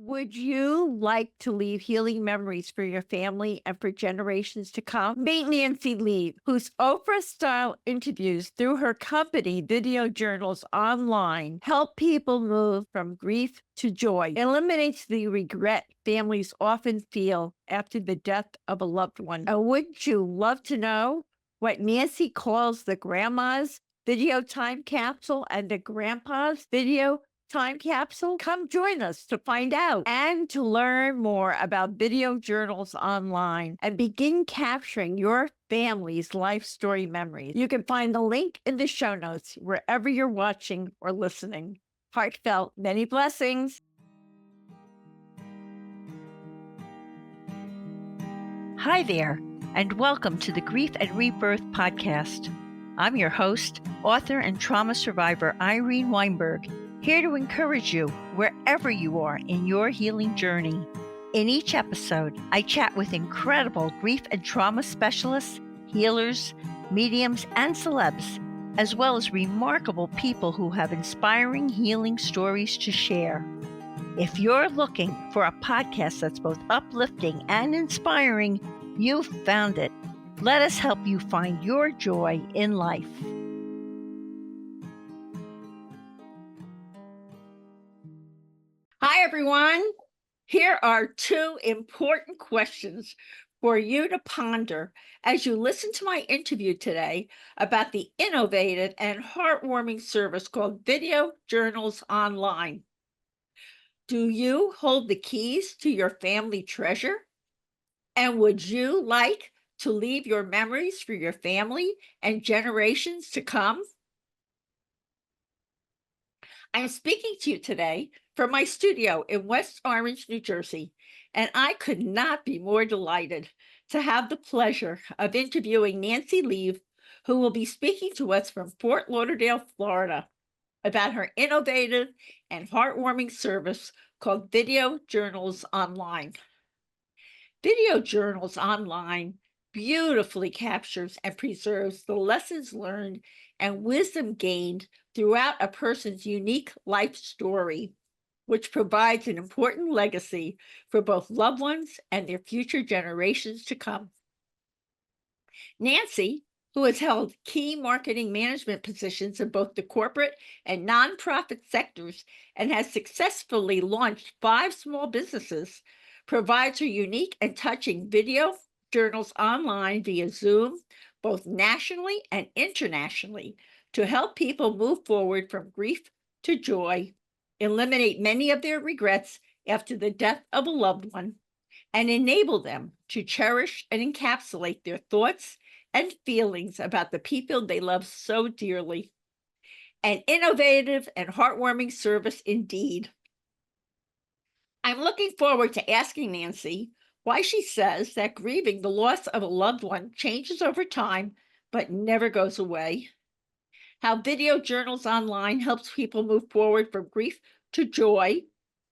Would you like to leave healing memories for your family and for generations to come? Meet Nancy Leve, whose Oprah-style interviews through her company, Video Journals Online, help people move from grief to joy, eliminates the regret families often feel after the death of a loved one. And would you love to know what Nancy calls the grandma's video time capsule and the grandpa's video time capsule? Come join us to find out and to learn more about Video Journals Online and begin capturing your family's life story memories. You can find the link in the show notes wherever you're watching or listening. Heartfelt, many blessings. Hi there, and welcome to the Grief and Rebirth podcast. I'm your host, author and trauma survivor Irene Weinberg, here to encourage you wherever you are in your healing journey. In each episode, I chat with incredible grief and trauma specialists, healers, mediums, and celebs, as well as remarkable people who have inspiring healing stories to share. If you're looking for a podcast that's both uplifting and inspiring, you've found it. Let us help you find your joy in life. Hi, everyone. Here are two important questions for you to ponder as you listen to my interview today about the innovative and heartwarming service called Video Journals Online. Do you hold the keys to your family treasure? And would you like to leave your memories for your family and generations to come? I'm speaking to you today from my studio in West Orange, New Jersey, and I could not be more delighted to have the pleasure of interviewing Nancy Leve, who will be speaking to us from Fort Lauderdale, Florida, about her innovative and heartwarming service called Video Journals Online. Video Journals Online beautifully captures and preserves the lessons learned and wisdom gained throughout a person's unique life story, which provides an important legacy for both loved ones and their future generations to come. Nancy, who has held key marketing management positions in both the corporate and nonprofit sectors and has successfully launched 5 small businesses, provides her unique and touching video journals online via Zoom, both nationally and internationally, to help people move forward from grief to joy, eliminate many of their regrets after the death of a loved one, and enable them to cherish and encapsulate their thoughts and feelings about the people they love so dearly. An innovative and heartwarming service indeed. I'm looking forward to asking Nancy why she says that grieving the loss of a loved one changes over time but never goes away. How Video Journals Online helps people move forward from grief to joy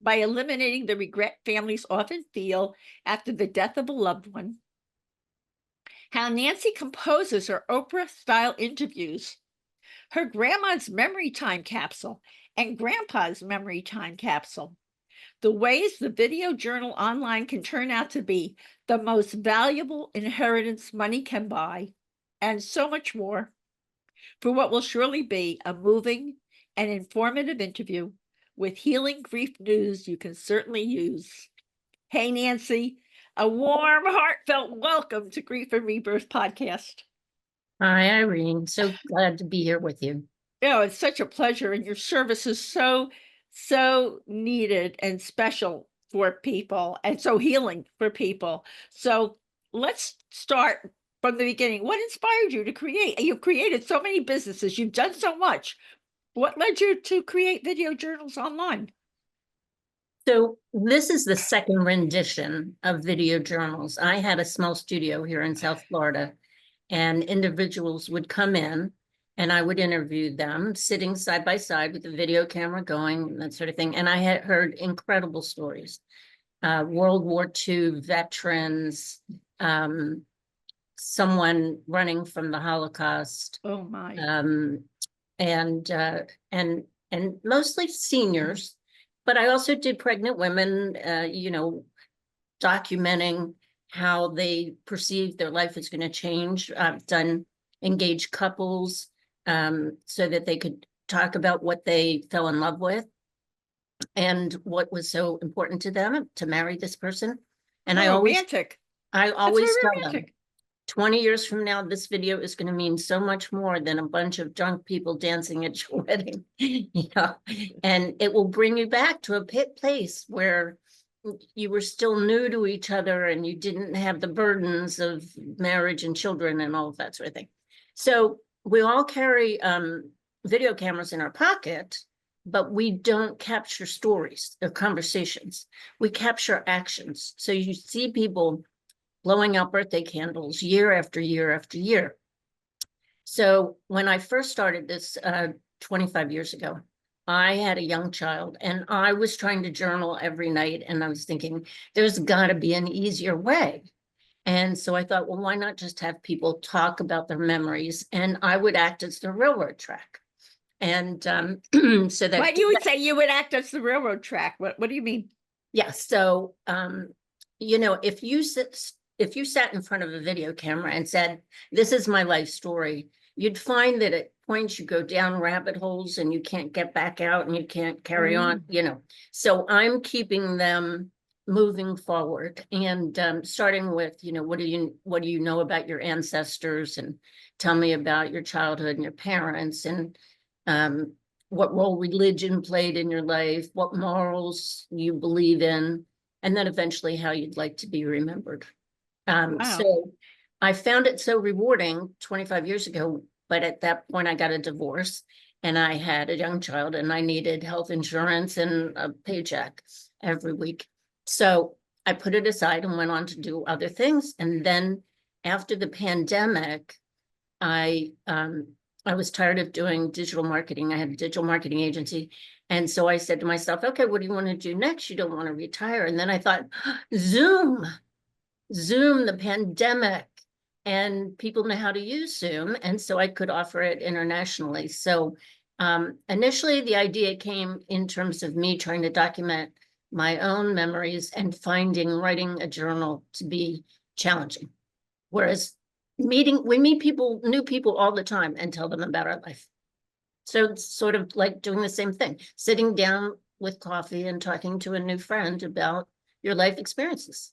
by eliminating the regret families often feel after the death of a loved one. How Nancy composes her Oprah-style interviews, her grandma's memory time capsule, and grandpa's memory time capsule. The ways the Video Journal Online can turn out to be the most valuable inheritance money can buy, and so much more, for what will surely be a moving and informative interview with healing grief news you can certainly use. Hey, Nancy, a warm, heartfelt welcome to Grief and Rebirth podcast. Hi, Irene. So glad to be here with you. Oh, it's such a pleasure, and your service is so needed and special for people, and so healing for people. So let's start from the beginning. What inspired you to create? You've created so many businesses. You've done so much. What led you to create Video Journals Online? So this is the second rendition of Video Journals. I had a small studio here in South Florida, and individuals would come in and I would interview them sitting side by side with the video camera going, that sort of thing. And I had heard incredible stories. World War II veterans, someone running from the Holocaust. Oh my. And mostly seniors But I also did pregnant women, documenting how they perceive their life is going to change. I've done engaged couples, so that they could talk about what they fell in love with and what was so important to them to marry this person. And How romantic. I That's very always tell them, romantic. 20 years from now, this video is going to mean so much more than a bunch of drunk people dancing at your wedding, and it will bring you back to a place where you were still new to each other and you didn't have the burdens of marriage and children and all of that sort of thing. So we all carry video cameras in our pocket, but we don't capture stories or conversations. We capture actions. So you see people blowing out birthday candles year after year after year. So when I first started this 25 years ago, I had a young child and I was trying to journal every night, and I was thinking there's got to be an easier way. And so I thought, well, why not just have people talk about their memories, and I would act as the railroad track. And so that Why do you say you would act as the railroad track? What do you mean? yeah, so if you sat in front of a video camera and said, this is my life story, you'd find that at points you go down rabbit holes and you can't get back out and you can't carry on, So I'm keeping them moving forward, and starting with, what do you know about your ancestors, and tell me about your childhood and your parents, and what role religion played in your life, what morals you believe in, and then eventually how you'd like to be remembered. Wow. So I found it so rewarding 25 years ago, but at that point I got a divorce and I had a young child and I needed health insurance and a paycheck every week. So I put it aside and went on to do other things. And then after the pandemic, I was tired of doing digital marketing. I had a digital marketing agency. And so I said to myself, okay, what do you want to do next? You don't want to retire. And then I thought, Zoom, the pandemic, and people know how to use Zoom. And so I could offer it internationally. So initially the idea came in terms of me trying to document my own memories and writing a journal to be challenging. Whereas we meet new people all the time and tell them about our life. So it's sort of like doing the same thing, sitting down with coffee and talking to a new friend about your life experiences.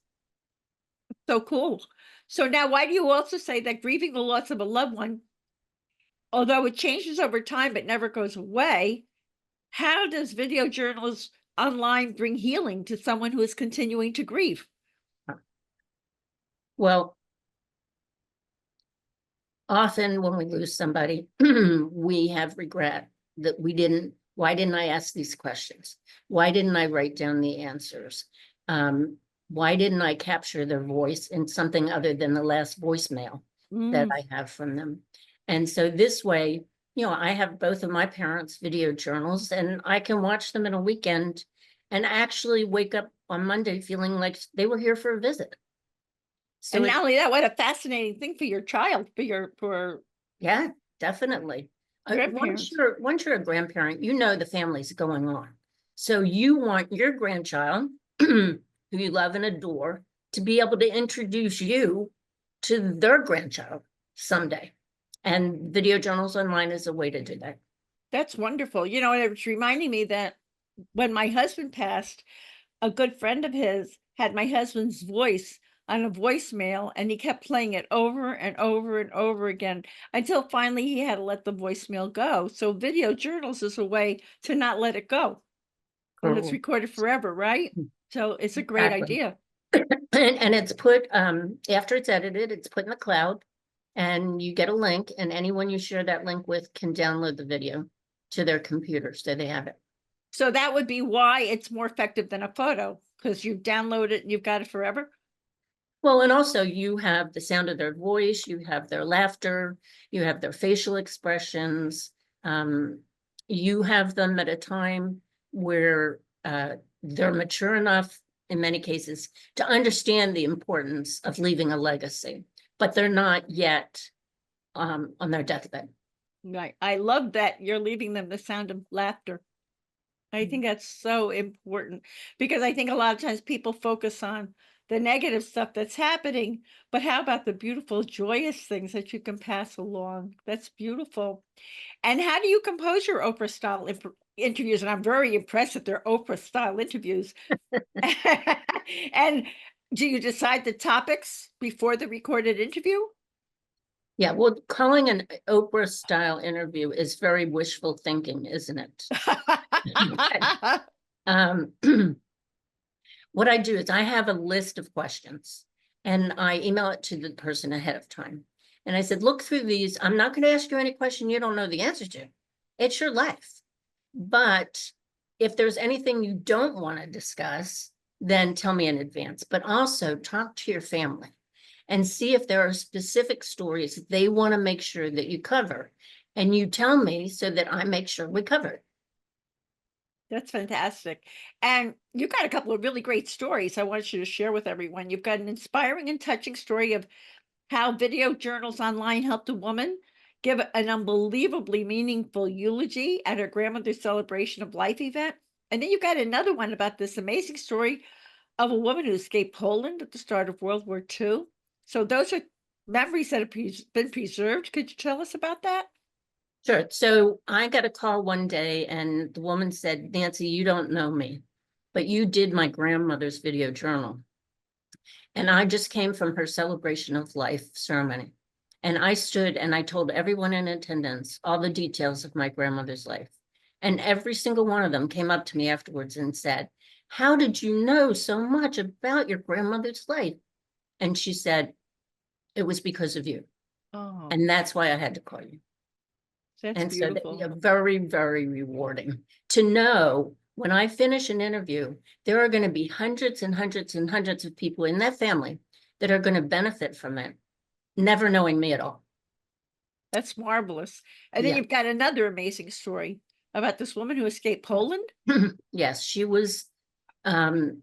So cool. So now, why do you also say that grieving the loss of a loved one, although it changes over time but never goes away, how does video journals online bring healing to someone who is continuing to grieve? Well, often when we lose somebody, we have regret that why didn't I ask these questions? Why didn't I write down the answers? Why didn't I capture their voice in something other than the last voicemail that I have from them? And so this way, I have both of my parents' video journals, and I can watch them in a weekend and actually wake up on Monday feeling like they were here for a visit. So And not only that, what a fascinating thing for your child, for yeah, definitely. grandparents. Once you're a grandparent, the family's going on. So you want your grandchild, who you love and adore, to be able to introduce you to their grandchild someday. And video journals online is a way to do that. That's wonderful. It's reminding me that when my husband passed, a good friend of his had my husband's voice on a voicemail, and he kept playing it over and over and over again until finally he had to let the voicemail go. So video journals is a way to not let it go when it's Cool. recorded forever, right? So it's a great Exactly. idea. And it's put, after it's edited, it's put in the cloud, and you get a link, and anyone you share that link with can download the video to their computer, so they have it. So that would be why it's more effective than a photo, because you download it and you've got it forever. Well, and also you have the sound of their voice, you have their laughter, you have their facial expressions. You have them at a time where they're mature enough, in many cases, to understand the importance of leaving a legacy, but they're not yet on their deathbed. Right. I love that you're leaving them the sound of laughter. I think that's so important because I think a lot of times people focus on the negative stuff that's happening, but how about the beautiful, joyous things that you can pass along? That's beautiful. And how do you compose your Oprah style interviews? And I'm very impressed that they're Oprah style interviews. And do you decide the topics before the recorded interview? Yeah, well, calling an Oprah style interview is very wishful thinking, isn't it? Um, what I do is I have a list of questions and I email it to the person ahead of time. And I said, look through these. I'm not going to ask you any question you don't know the answer to. It's your life. But if there's anything you don't want to discuss, then tell me in advance. But also talk to your family and see if there are specific stories they want to make sure that you cover. And you tell me so that I make sure we cover it. That's fantastic. And you've got a couple of really great stories I want you to share with everyone. You've got an inspiring and touching story of how video journals online helped a woman give an unbelievably meaningful eulogy at her grandmother's celebration of life event. And then you've got another one about this amazing story of a woman who escaped Poland at the start of World War II. So those are memories that have been preserved. Could you tell us about that? Sure. So I got a call one day and the woman said, Nancy, you don't know me, but you did my grandmother's video journal. And I just came from her celebration of life ceremony. And I stood and I told everyone in attendance all the details of my grandmother's life. And every single one of them came up to me afterwards and said, how did you know so much about your grandmother's life? And she said, it was because of you. Oh, And that's why I had to call you. that's And so beautiful. very, very rewarding to know when I finish an interview, there are going to be hundreds and hundreds and hundreds of people in that family that are going to benefit from it, never knowing me at all. That's marvelous. And then Yeah. you've got another amazing story about this woman who escaped Poland. Yes, um,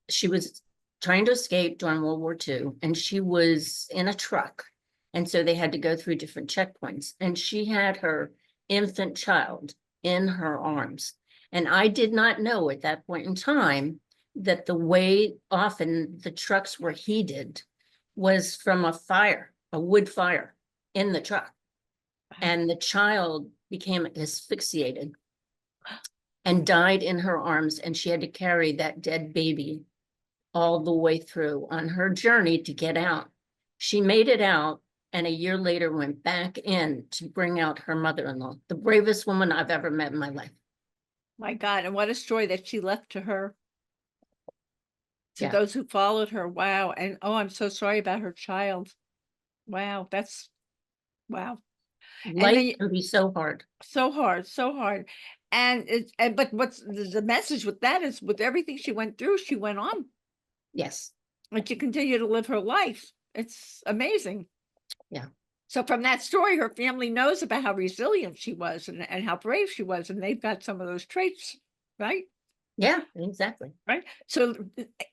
she was trying to escape during World War II, and she was in a truck. And so they had to go through different checkpoints. And she had her infant child in her arms. And I did not know at that point in time that the way often the trucks were heated was from a fire, a wood fire in the truck. And the child became asphyxiated and died in her arms. And she had to carry that dead baby all the way through on her journey to get out. She made it out and a year later went back in to bring out her mother-in-law, the bravest woman I've ever met in my life. My God, and what a story that she left to her, to Yeah. those who followed her. Wow. And oh, I'm so sorry about her child. Wow, that's wow. And Life then can be so hard. so hard, so hard. But what's the message with that is with everything she went through, she went on Yes. and she continued to live her life. It's amazing. Yeah. So from that story, her family knows about how resilient she was and how brave she was, and they've got some of those traits, right? Yeah, exactly. Right. So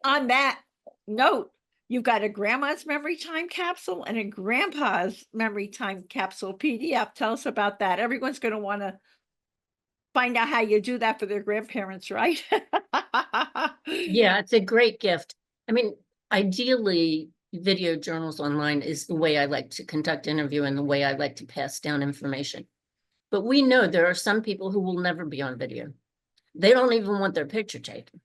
on that note, you've got a grandma's memory time capsule and a grandpa's memory time capsule PDF. Tell us about that. Everyone's going to want to find out how you do that for their grandparents, right? Yeah, it's a great gift. I mean, ideally, video journals online is the way I like to conduct interview and the way I like to pass down information. But we know there are some people who will never be on video. They don't even want their picture taken.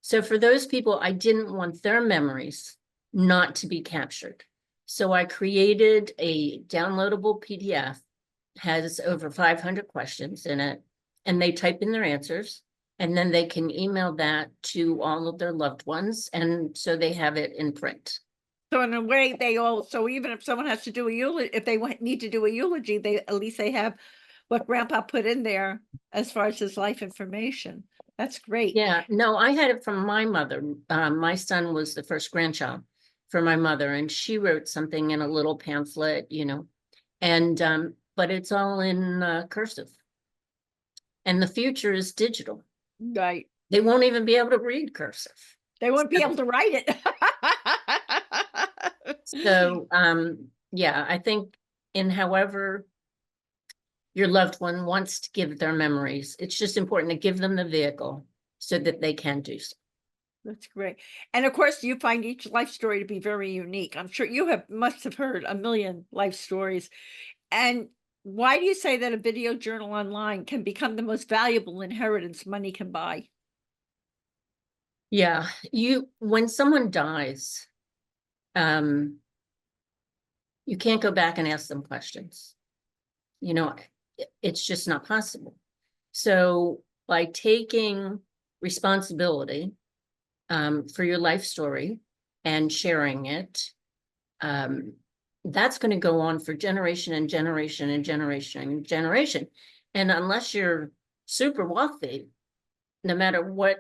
So for those people, I didn't want their memories not to be captured. So I created a downloadable PDF, has over 500 questions in it, and they type in their answers, and then they can email that to all of their loved ones, and so they have it in print. So in a way, so even if someone has to do a eulogy, if they need to do a eulogy, at least they have what grandpa put in there as far as his life information. That's great. Yeah, no, I had it from my mother. My son was the first grandchild for my mother, and she wrote something in a little pamphlet, and but it's all in cursive. And the future is digital. Right. They won't even be able to read cursive. They won't be able to write it. So, yeah, I think in however your loved one wants to give their memories. It's just important to give them the vehicle so that they can do so. That's great. And of course, you find each life story to be very unique. I'm sure you must have heard a million life stories. And why do you say that a video journal online can become the most valuable inheritance money can buy? Yeah, when someone dies, um, you can't go back and ask them questions. You know, it's just not possible. So by taking responsibility for your life story and sharing it, that's going to go on for generation and generation and generation and generation. And unless you're super wealthy, no matter what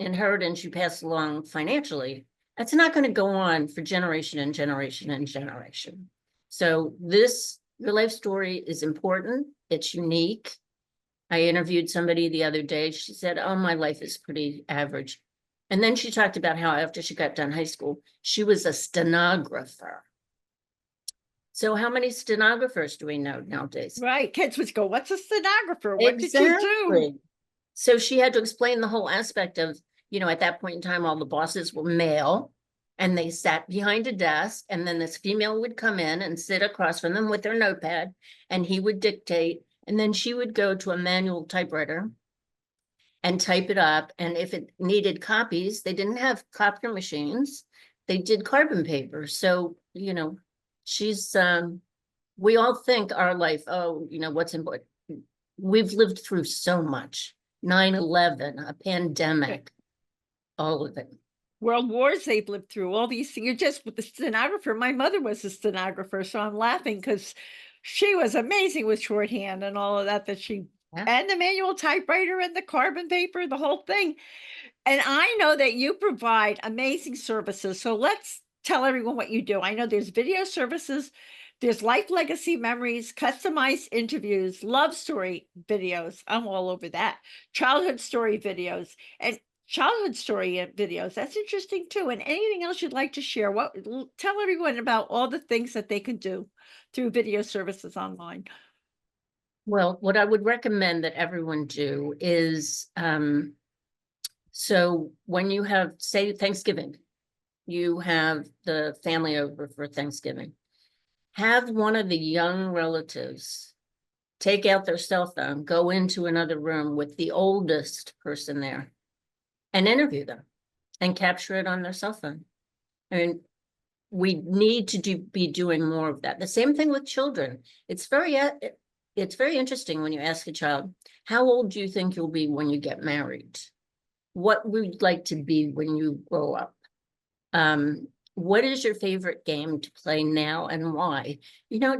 inheritance you pass along financially, that's not going to go on for generation and generation and generation. So your life story is important. It's unique. I interviewed somebody the other day. She said, oh, my life is pretty average. And then she talked about how after she got done high school, she was a stenographer. So how many stenographers do we know nowadays? Right. Kids would go, what's a stenographer? What did you do? Exactly. So she had to explain the whole aspect of, at that point in time, all the bosses were male and they sat behind a desk, and then this female would come in and sit across from them with their notepad, and he would dictate, and then she would go to a manual typewriter and type it up. And if it needed copies, they didn't have copier machines. They did carbon paper. So, she's, we all think our life, oh, what's important. We've lived through so much. 9/11, a pandemic, all of it. World wars they've lived through, all these things. You're just with the stenographer. My mother was a stenographer, so I'm laughing because she was amazing with shorthand and all of that, Yeah. and the manual typewriter and the carbon paper, the whole thing. And I know that you provide amazing services. So let's tell everyone what you do. I know there's video services, there's life legacy memories, customized interviews, love story videos. I'm all over that. Childhood story videos and childhood story videos. That's interesting too. And anything else you'd like to share? Tell everyone about all the things that they can do through video services online. Well, what I would recommend that everyone do is, so when you have, say, Thanksgiving, you have the family over for Thanksgiving, have one of the young relatives take out their cell phone, go into another room with the oldest person there and interview them and capture it on their cell phone. I mean, we need to be doing more of that. The same thing with children. It's very interesting when you ask a child, how old do you think you'll be when you get married? What would you like to be when you grow up? What is your favorite game to play now and why?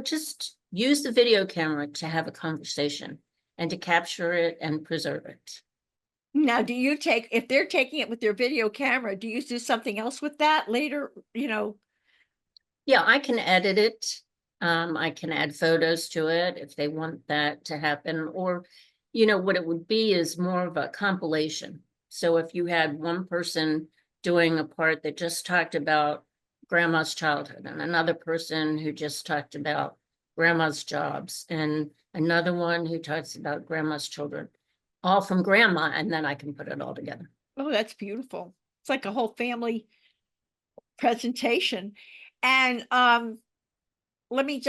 Just use the video camera to have a conversation and to capture it and preserve it. Now, if they're taking it with their video camera, do you do something else with that later? Yeah, I can edit it. I can add photos to it if they want that to happen. Or, what it would be is more of a compilation. So if you had one person doing a part that just talked about grandma's childhood and another person who just talked about grandma's jobs and another one who talks about grandma's children, all from grandma, and then I can put it all together. Oh, that's beautiful. It's like a whole family presentation. And let me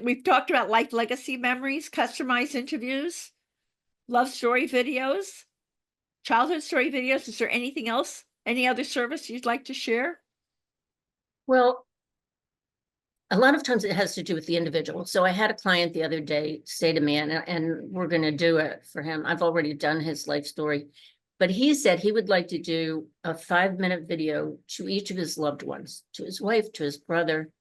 we've talked about life legacy memories, customized interviews, love story videos, childhood story videos. Is there anything else? Any other service you'd like to share? Well, a lot of times it has to do with the individual. So I had a client the other day say to me, and we're going to do it for him. I've already done his life story, but he said he would like to do a 5-minute video to each of his loved ones, to his wife, to his brother,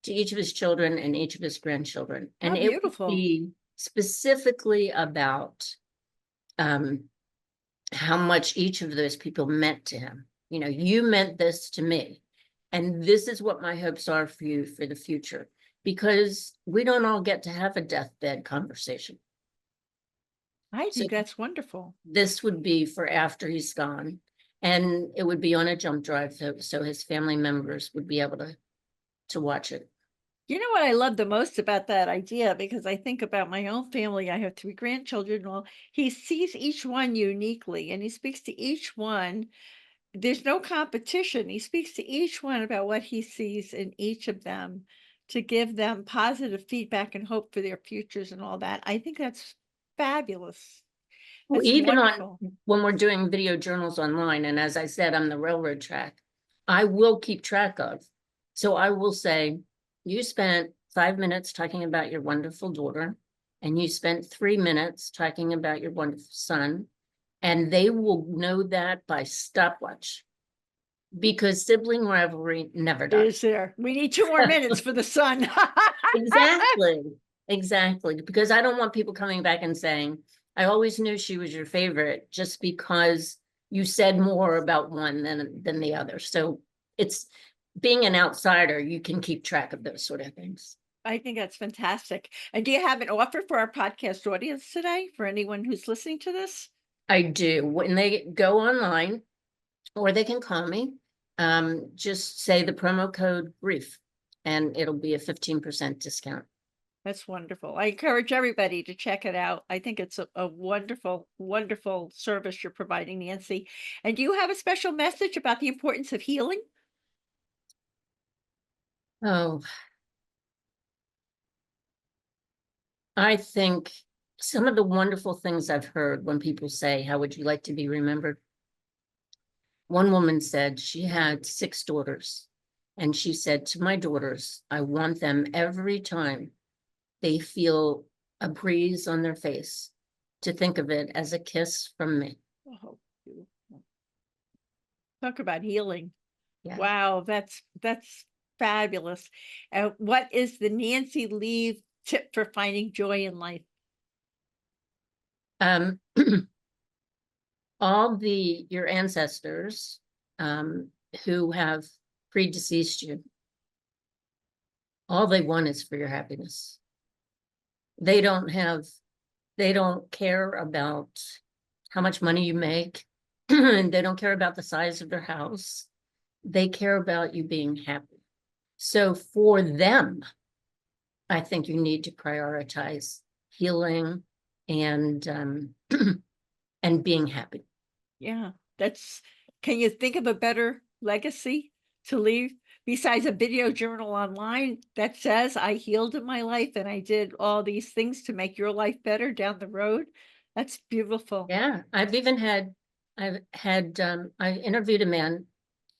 to each of his children and each of his grandchildren. How And it would beautiful. be specifically about how much each of those people meant to him. You meant this to me. And this is what my hopes are for you for the future, because we don't all get to have a deathbed conversation. I So think that's wonderful. this would be for after he's gone, and it would be on a jump drive, so his family members would be able to watch it. You know what I love the most about that idea? Because I think about my own family. I have 3 grandchildren. Well, he sees each one uniquely and he speaks to each one. There's no competition. He speaks to each one about what he sees in each of them to give them positive feedback and hope for their futures and all that. I think that's fabulous. Well, That's even on wonderful. when we're doing video journals online, and as I said, on the railroad track, I will keep track of. So I will say, you spent 5 minutes talking about your wonderful daughter, and you spent 3 minutes talking about your wonderful son, and they will know that by stopwatch because sibling rivalry never dies. Is there? We need 2 more minutes for the sun. Exactly, exactly. Because I don't want people coming back and saying, I always knew she was your favorite just because you said more about one than the other. So it's being an outsider, you can keep track of those sort of things. I think that's fantastic. And do you have an offer for our podcast audience today for anyone who's listening to this? I do. When they go online, or they can call me, just say the promo code GRIEF, and it'll be a 15% discount. That's wonderful. I encourage everybody to check it out. I think it's a wonderful, wonderful service you're providing, Nancy. And do you have a special message about the importance of healing? Oh, I think some of the wonderful things I've heard when people say, how would you like to be remembered? One woman said she had 6 daughters, and she said to my daughters, I want them every time they feel a breeze on their face to think of it as a kiss from me. Oh, beautiful. Talk about healing. Yeah. Wow, that's fabulous. What is the Nancy Leve tip for finding joy in life? Um, all your ancestors who have predeceased you, all they want is for your happiness. They don't care about how much money you make. They don't care about the size of their house. They care about you being happy. So for them, I think you need to prioritize healing and and being happy. Yeah, can you think of a better legacy to leave besides a video journal online that says I healed in my life and I did all these things to make your life better down the road? That's beautiful. Yeah, I interviewed a man,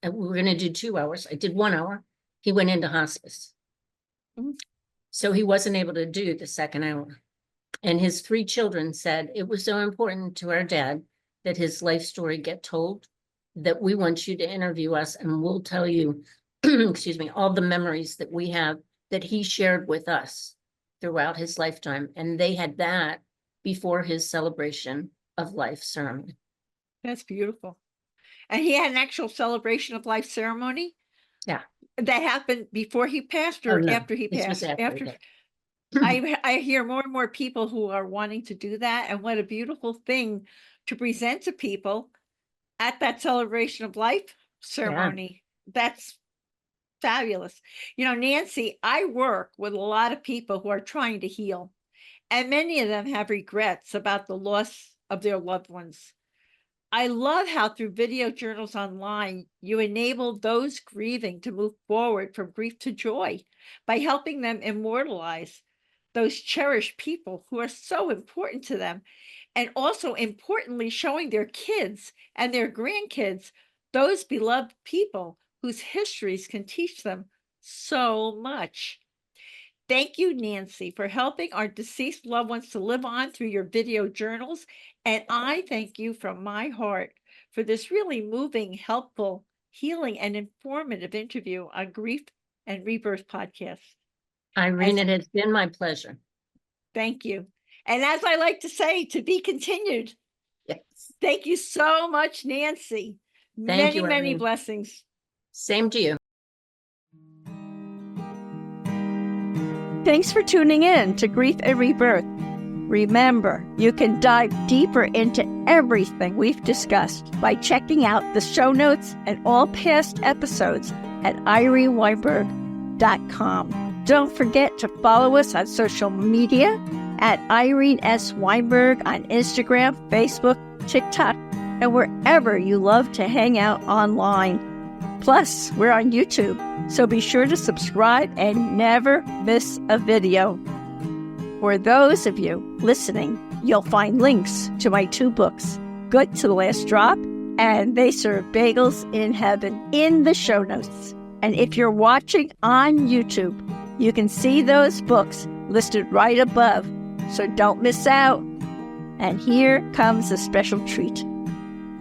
and we were going to do 2 hours. I did 1 hour. He went into hospice. Mhm. So he wasn't able to do the second hour. And his 3 children said it was so important to our dad that his life story get told, that we want you to interview us and we'll tell you, excuse me, all the memories that we have that he shared with us throughout his lifetime. And they had that before his celebration of life ceremony. That's beautiful. And he had an actual celebration of life ceremony Yeah. that happened before he passed Oh, or no, after he this was passed? after After that. I hear more and more people who are wanting to do that, and what a beautiful thing to present to people at that celebration of life Yeah, ceremony. That's fabulous. Nancy, I work with a lot of people who are trying to heal, and many of them have regrets about the loss of their loved ones. I love how through video journals online, you enable those grieving to move forward from grief to joy by helping them immortalize those cherished people who are so important to them. And also importantly, showing their kids and their grandkids those beloved people whose histories can teach them so much. Thank you, Nancy, for helping our deceased loved ones to live on through your video journals. And I thank you from my heart for this really moving, helpful, healing, and informative interview on Grief and Rebirth podcast. Irene, it has been my pleasure. Thank you. And as I like to say, to be continued. Yes. Thank you so much, Nancy. Thank you, Many Irene. blessings. Same to you. Thanks for tuning in to Grief and Rebirth. Remember, you can dive deeper into everything we've discussed by checking out the show notes and all past episodes at ireneweinberg.com. Don't forget to follow us on social media at Irene S. Weinberg on Instagram, Facebook, TikTok, and wherever you love to hang out online. Plus, we're on YouTube, so be sure to subscribe and never miss a video. For those of you listening, you'll find links to my 2 books, Good to the Last Drop and They Serve Bagels in Heaven, in the show notes. And if you're watching on YouTube, you can see those books listed right above, so don't miss out. And here comes a special treat.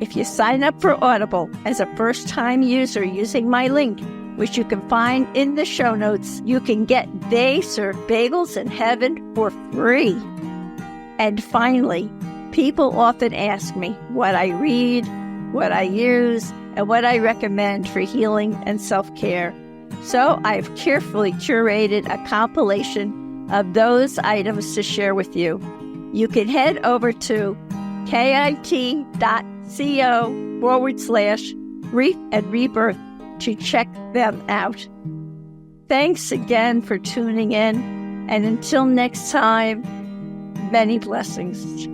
If you sign up for Audible as a first-time user using my link, which you can find in the show notes, you can get They Serve Bagels in Heaven for free. And finally, people often ask me what I read, what I use, and what I recommend for healing and self-care. So I've carefully curated a compilation of those items to share with you. You can head over to kit.co/grief and rebirth to check them out. Thanks again for tuning in, and until next time, many blessings.